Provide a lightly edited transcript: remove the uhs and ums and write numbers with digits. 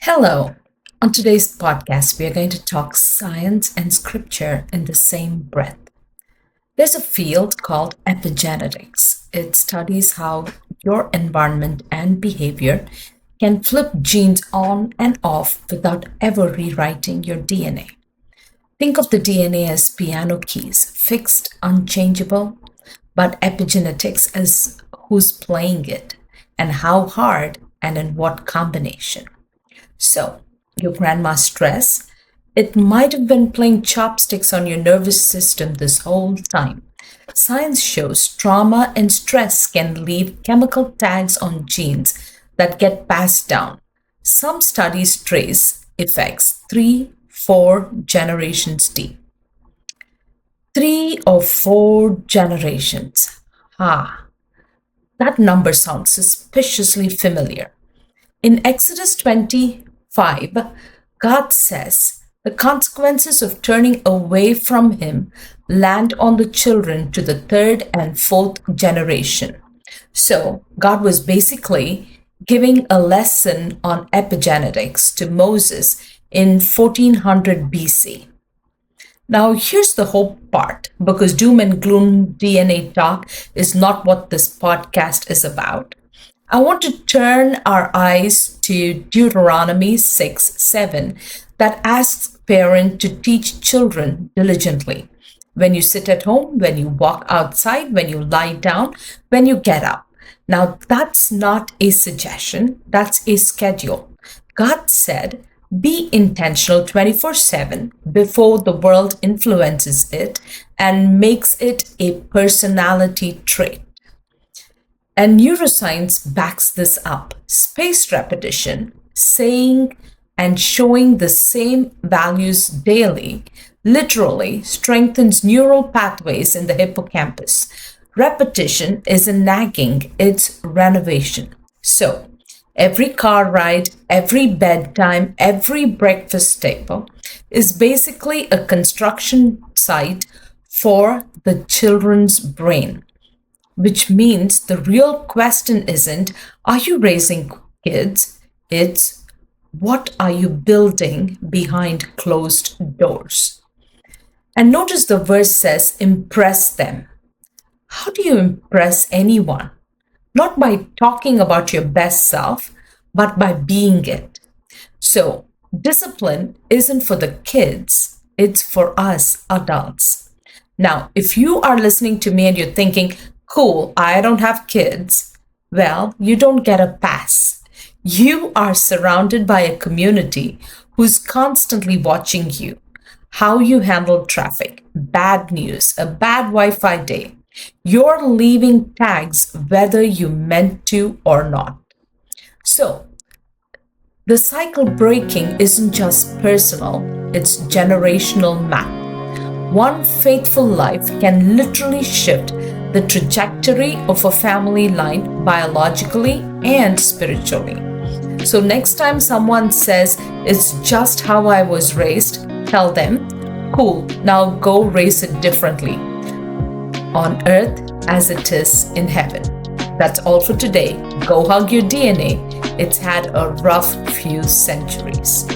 Hello. On today's podcast, we are going to talk science and scripture in the same breath. There's a field called epigenetics. It studies how your environment and behavior can flip genes on and off without ever rewriting your DNA. Think of the DNA as piano keys, fixed, unchangeable, but epigenetics as who's playing it and how hard and in what combination. So, your grandma's stress, it might have been playing chopsticks on your nervous system this whole time. Science shows trauma and stress can leave chemical tags on genes that get passed down. Some studies trace effects 3, 4 generations deep. 3 or 4 generations. That number sounds suspiciously familiar. In Exodus 25, God says the consequences of turning away from Him land on the children to the third and fourth generation. So, God was basically giving a lesson on epigenetics to Moses in 1400 BC. Now, here's the hope part, because doom and gloom DNA talk is not what this podcast is about. I want to turn our eyes to Deuteronomy 6:7 that asks parents to teach children diligently. When you sit at home, when you walk outside, when you lie down, when you get up. Now, that's not a suggestion, that's a schedule. God said, be intentional 24/7 before the world influences it and makes it a personality trait. And neuroscience backs this up. Spaced repetition, saying and showing the same values daily, literally strengthens neural pathways in the hippocampus. Repetition isn't nagging, it's renovation. So, every car ride, every bedtime, every breakfast table is basically a construction site for the children's brain. Which means the real question isn't, are you raising kids? It's, what are you building behind closed doors? And notice the verse says, impress them. How do you impress anyone? Not by talking about your best self, but by being it. So, discipline isn't for the kids, it's for us adults. Now, if you are listening to me and you're thinking, cool, I don't have kids. Well, you don't get a pass. You are surrounded by a community who's constantly watching you. How you handle traffic, bad news, a bad Wi-Fi day. You're leaving tags whether you meant to or not. So, the cycle breaking isn't just personal, it's generational math. One faithful life can literally shift the trajectory of a family line biologically and spiritually. So next time someone says, it's just how I was raised, tell them, cool, now go raise it differently on earth as it is in heaven. That's all for today. Go hug your DNA. It's had a rough few centuries.